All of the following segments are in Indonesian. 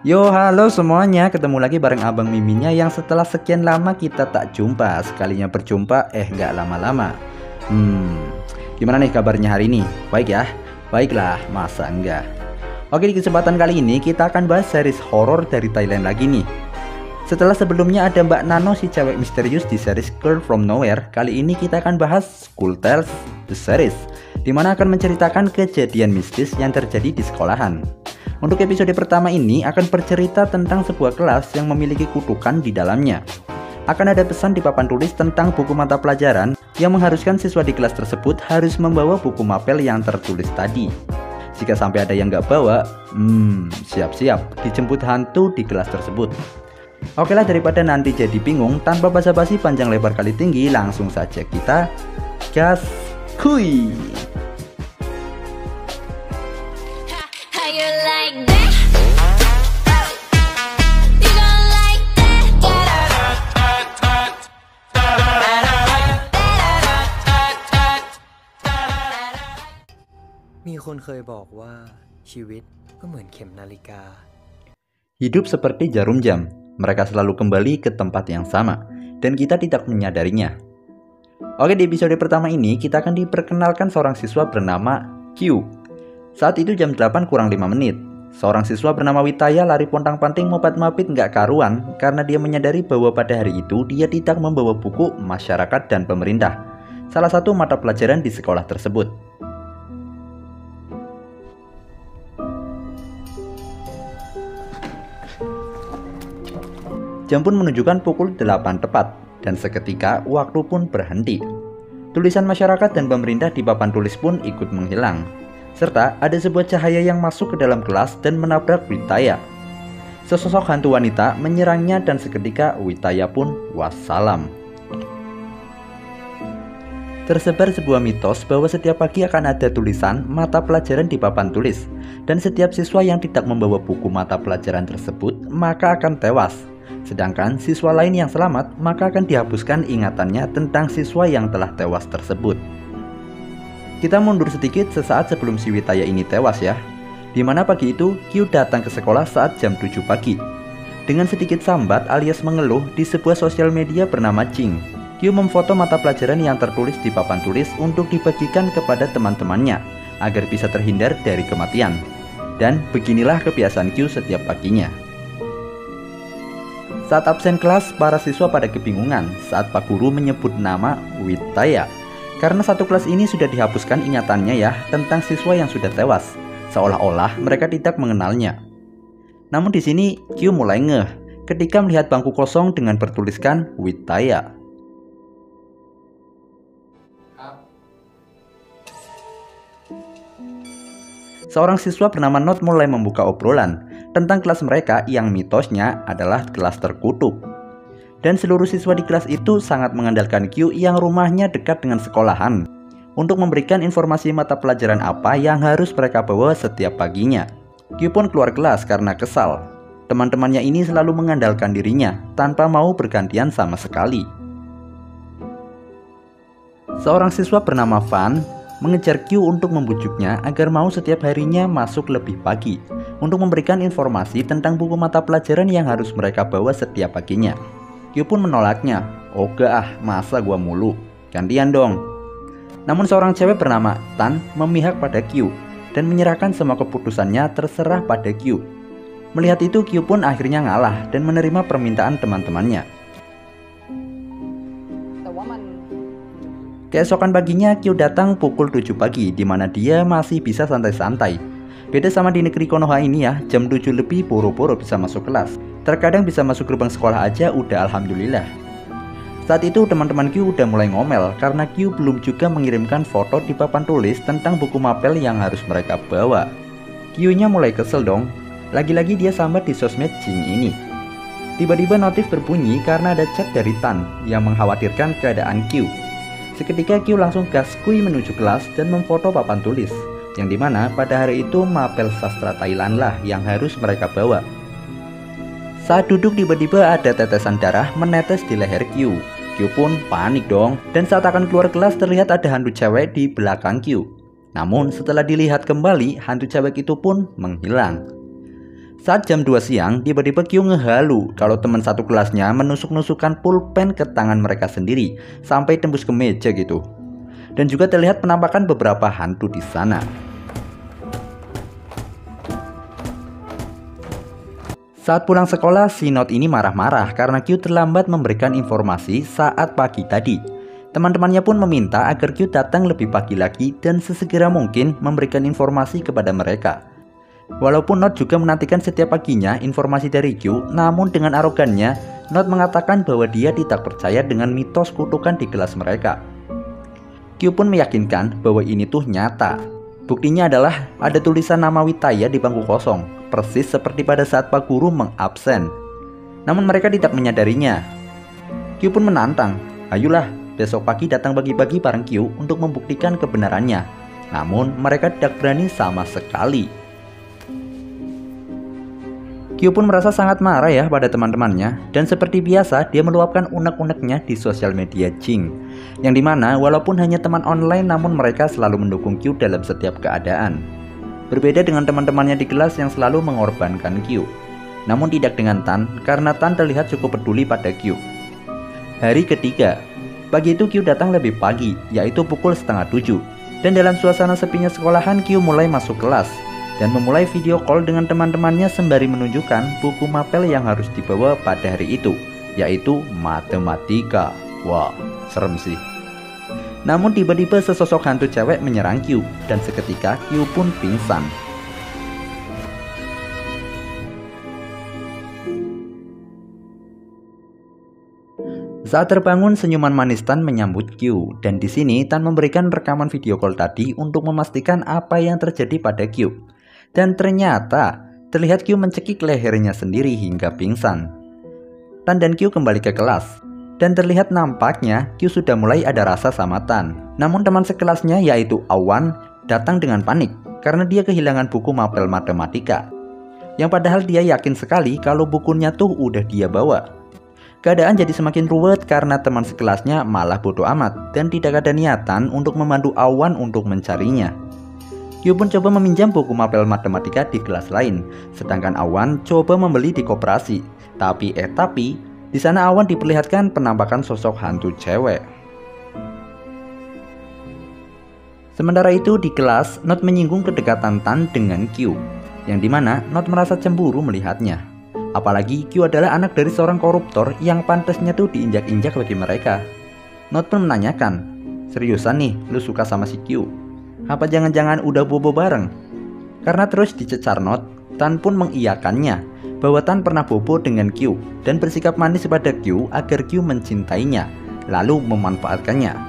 Yo, halo semuanya, ketemu lagi bareng Abang Miminnya yang setelah sekian lama kita tak jumpa. Sekalinya berjumpa, nggak lama-lama. Gimana nih kabarnya hari ini? Baik ya? Baiklah, masa enggak? Oke, di kesempatan kali ini kita akan bahas series horor dari Thailand lagi nih. Setelah sebelumnya ada Mbak Nano si cewek misterius di series Girl From Nowhere, kali ini kita akan bahas School Tales The Series, dimana akan menceritakan kejadian mistis yang terjadi di sekolahan. Untuk episode pertama ini akan bercerita tentang sebuah kelas yang memiliki kutukan di dalamnya. Akan ada pesan di papan tulis tentang buku mata pelajaran yang mengharuskan siswa di kelas tersebut harus membawa buku mapel yang tertulis tadi. Jika sampai ada yang nggak bawa, siap-siap dijemput hantu di kelas tersebut. Oke lah, daripada nanti jadi bingung, tanpa basa-basi panjang lebar kali tinggi, langsung saja kita gas kuy. Hidup seperti jarum jam, mereka selalu kembali ke tempat yang sama, dan kita tidak menyadarinya. Oke, di episode pertama ini kita akan diperkenalkan seorang siswa bernama Q. Saat itu jam 8 kurang 5 menit. Seorang siswa bernama Witaya lari pontang-panting mopat-mapit nggak karuan karena dia menyadari bahwa pada hari itu dia tidak membawa buku masyarakat dan pemerintah, salah satu mata pelajaran di sekolah tersebut. Jam pun menunjukkan pukul 8 tepat, dan seketika waktu pun berhenti. Tulisan masyarakat dan pemerintah di papan tulis pun ikut menghilang, serta ada sebuah cahaya yang masuk ke dalam kelas dan menabrak Witaya. Sesosok hantu wanita menyerangnya dan seketika Witaya pun wassalam. Tersebar sebuah mitos bahwa setiap pagi akan ada tulisan mata pelajaran di papan tulis, dan setiap siswa yang tidak membawa buku mata pelajaran tersebut maka akan tewas. Sedangkan siswa lain yang selamat maka akan dihapuskan ingatannya tentang siswa yang telah tewas tersebut. Kita mundur sedikit sesaat sebelum si Witaya ini tewas ya, dimana pagi itu Q datang ke sekolah saat jam 7 pagi. Dengan sedikit sambat alias mengeluh di sebuah sosial media bernama Jing, Q memfoto mata pelajaran yang tertulis di papan tulis untuk dibagikan kepada teman-temannya agar bisa terhindar dari kematian. Dan beginilah kebiasaan Q setiap paginya. Saat absen kelas, para siswa pada kebingungan saat Pak Guru menyebut nama Witaya, karena satu kelas ini sudah dihapuskan ingatannya ya tentang siswa yang sudah tewas, seolah-olah mereka tidak mengenalnya. Namun di sini Q mulai ngeh ketika melihat bangku kosong dengan bertuliskan Witaya. Seorang siswa bernama Not mulai membuka obrolan tentang kelas mereka yang mitosnya adalah kelas terkutuk. Dan seluruh siswa di kelas itu sangat mengandalkan Q yang rumahnya dekat dengan sekolahan untuk memberikan informasi mata pelajaran apa yang harus mereka bawa setiap paginya. Q pun keluar kelas karena kesal. Teman-temannya ini selalu mengandalkan dirinya tanpa mau bergantian sama sekali. Seorang siswa bernama Van mengejar Q untuk membujuknya agar mau setiap harinya masuk lebih pagi untuk memberikan informasi tentang buku mata pelajaran yang harus mereka bawa setiap paginya. Q pun menolaknya. "Oga masa gua mulu, gantian dong." Namun seorang cewek bernama Tan memihak pada Q dan menyerahkan semua keputusannya terserah pada Q. Melihat itu Q pun akhirnya ngalah dan menerima permintaan teman-temannya. Keesokan paginya Q datang pukul 7 pagi di mana dia masih bisa santai-santai. Beda sama di negeri Konoha ini ya, jam 7 lebih boro-boro bisa masuk kelas. Terkadang bisa masuk gerbang sekolah aja udah alhamdulillah. Saat itu teman-teman Q udah mulai ngomel karena Q belum juga mengirimkan foto di papan tulis tentang buku mapel yang harus mereka bawa. Q-nya mulai kesel dong. Lagi-lagi dia sambat di sosmed Jing ini. Tiba-tiba notif berbunyi karena ada chat dari Tan yang mengkhawatirkan keadaan Q. Seketika Q langsung gaskui menuju kelas dan memfoto papan tulis, yang dimana pada hari itu mapel sastra Thailand lah yang harus mereka bawa. Saat duduk tiba-tiba ada tetesan darah menetes di leher Q. Q pun panik dong, dan saat akan keluar kelas terlihat ada hantu cewek di belakang Q. Namun setelah dilihat kembali, hantu cewek itu pun menghilang. Saat jam 2 siang, tiba-tiba Q ngehalu kalau teman satu kelasnya menusuk-nusukkan pulpen ke tangan mereka sendiri sampai tembus ke meja gitu. Dan juga terlihat penampakan beberapa hantu di sana. Saat pulang sekolah, si Not ini marah-marah karena Q terlambat memberikan informasi saat pagi tadi. Teman-temannya pun meminta agar Q datang lebih pagi lagi dan sesegera mungkin memberikan informasi kepada mereka. Walaupun Not juga menantikan setiap paginya informasi dari Q, namun dengan arogannya, Not mengatakan bahwa dia tidak percaya dengan mitos kutukan di kelas mereka. Q pun meyakinkan bahwa ini tuh nyata. Buktinya adalah ada tulisan nama Witaya di bangku kosong, persis seperti pada saat Pak Guru mengabsen. Namun mereka tidak menyadarinya. Q pun menantang, ayolah besok pagi datang pagi-pagi bareng Q untuk membuktikan kebenarannya. Namun mereka tidak berani sama sekali. Q pun merasa sangat marah ya pada teman-temannya, dan seperti biasa dia meluapkan unek-uneknya di sosial media Jing, yang dimana walaupun hanya teman online namun mereka selalu mendukung Q dalam setiap keadaan. Berbeda dengan teman-temannya di kelas yang selalu mengorbankan Q, namun tidak dengan Tan, karena Tan terlihat cukup peduli pada Q. Hari ketiga, pagi itu Q datang lebih pagi, yaitu pukul 6:30, dan dalam suasana sepinya sekolahan Q mulai masuk kelas dan memulai video call dengan teman-temannya sembari menunjukkan buku mapel yang harus dibawa pada hari itu, yaitu matematika. Wah, serem sih. Namun tiba-tiba sesosok hantu cewek menyerang Q, dan seketika Q pun pingsan. Saat terbangun, senyuman manis Tan menyambut Q, dan di sini Tan memberikan rekaman video call tadi untuk memastikan apa yang terjadi pada Q. Dan ternyata terlihat Q mencekik lehernya sendiri hingga pingsan. Tan dan Q kembali ke kelas, dan terlihat nampaknya Q sudah mulai ada rasa sama Tan. Namun teman sekelasnya yaitu Awan datang dengan panik karena dia kehilangan buku mapel matematika, yang padahal dia yakin sekali kalau bukunya tuh udah dia bawa. Keadaan jadi semakin ruwet karena teman sekelasnya malah bodoh amat dan tidak ada niatan untuk membantu Awan untuk mencarinya. Q pun coba meminjam buku mapel matematika di kelas lain, sedangkan Awan coba membeli di koperasi. Tapi di sana Awan diperlihatkan penampakan sosok hantu cewek. Sementara itu di kelas, Not menyinggung kedekatan Tan dengan Q, yang dimana Not merasa cemburu melihatnya. Apalagi Q adalah anak dari seorang koruptor yang pantasnya tuh diinjak-injak bagi mereka. Not pun menanyakan, seriusan nih lu suka sama si Q? Apa jangan-jangan udah bobo bareng? Karena terus dicecar Not, Tan pun mengiyakannya bahwa Tan pernah bobo dengan Q dan bersikap manis pada Q agar Q mencintainya, lalu memanfaatkannya.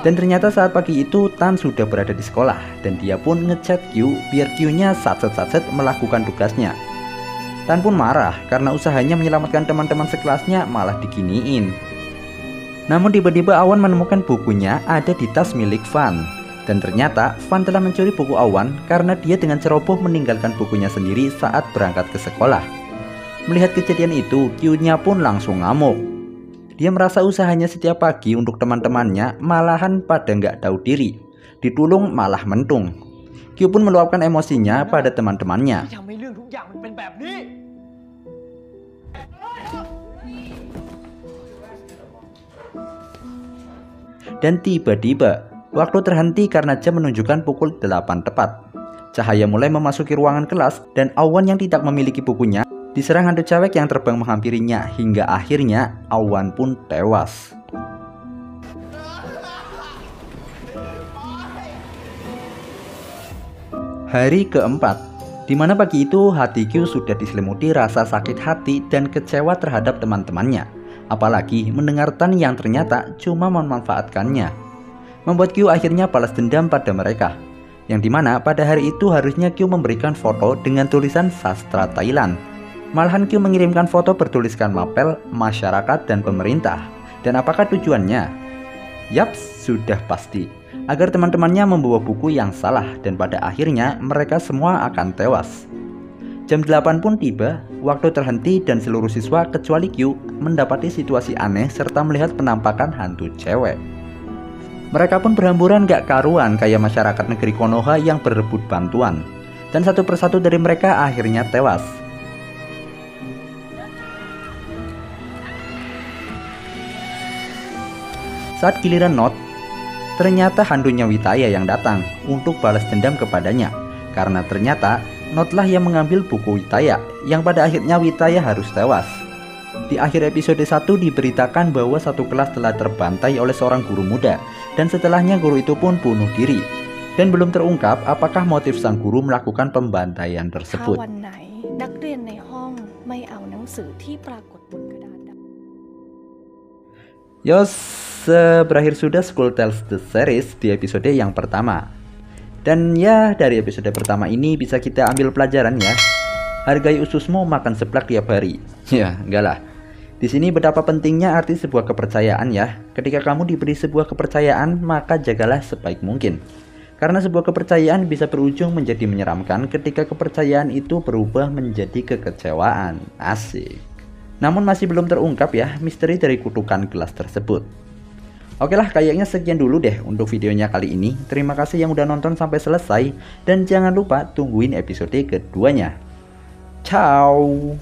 Dan ternyata saat pagi itu Tan sudah berada di sekolah dan dia pun ngechat Q biar Q-nya satset melakukan tugasnya. Tan pun marah karena usahanya menyelamatkan teman-teman sekelasnya malah diginiin. Namun tiba-tiba Awan menemukan bukunya ada di tas milik Van. Dan ternyata Van telah mencuri buku Awan karena dia dengan ceroboh meninggalkan bukunya sendiri saat berangkat ke sekolah. Melihat kejadian itu, Q-nya pun langsung ngamuk. Dia merasa usahanya setiap pagi untuk teman-temannya malahan pada nggak tahu diri. Ditulung malah mentung. Q pun meluapkan emosinya pada teman-temannya. Dan tiba-tiba, waktu terhenti karena jam menunjukkan pukul 8 tepat. Cahaya mulai memasuki ruangan kelas dan Awan yang tidak memiliki bukunya diserang hantu cewek yang terbang menghampirinya hingga akhirnya Awan pun tewas. Hari keempat, di mana pagi itu hati Q sudah diselimuti rasa sakit hati dan kecewa terhadap teman-temannya. Apalagi mendengar Tan yang ternyata cuma memanfaatkannya. Membuat Q akhirnya balas dendam pada mereka. Yang dimana pada hari itu harusnya Q memberikan foto dengan tulisan sastra Thailand. Malahan Q mengirimkan foto bertuliskan mapel, masyarakat, dan pemerintah. Dan apakah tujuannya? Yaps, sudah pasti. Agar teman-temannya membawa buku yang salah dan pada akhirnya mereka semua akan tewas. Jam 8 pun tiba, waktu terhenti dan seluruh siswa kecuali Q mendapati situasi aneh serta melihat penampakan hantu cewek. Mereka pun berhamburan gak karuan kayak masyarakat negeri Konoha yang berebut bantuan. Dan satu persatu dari mereka akhirnya tewas. Saat giliran Nodt, ternyata handunya Witaya yang datang untuk balas dendam kepadanya. Karena ternyata Nodt lah yang mengambil buku Witaya, yang pada akhirnya Witaya harus tewas. Di akhir episode 1 diberitakan bahwa satu kelas telah terbantai oleh seorang guru muda, dan setelahnya guru itu pun bunuh diri. Dan belum terungkap apakah motif sang guru melakukan pembantaian tersebut. Yos, berakhir sudah School Tales The Series di episode yang pertama. Dan ya, dari episode pertama ini bisa kita ambil pelajaran ya. Hargai ususmu makan seblak tiap hari. Ya, enggak lah. Di sini betapa pentingnya arti sebuah kepercayaan ya. Ketika kamu diberi sebuah kepercayaan, maka jagalah sebaik mungkin. Karena sebuah kepercayaan bisa berujung menjadi menyeramkan ketika kepercayaan itu berubah menjadi kekecewaan. Asik. Namun masih belum terungkap ya misteri dari kutukan gelas tersebut. Oke lah, kayaknya sekian dulu deh untuk videonya kali ini. Terima kasih yang udah nonton sampai selesai. Dan jangan lupa tungguin episode keduanya. Ciao.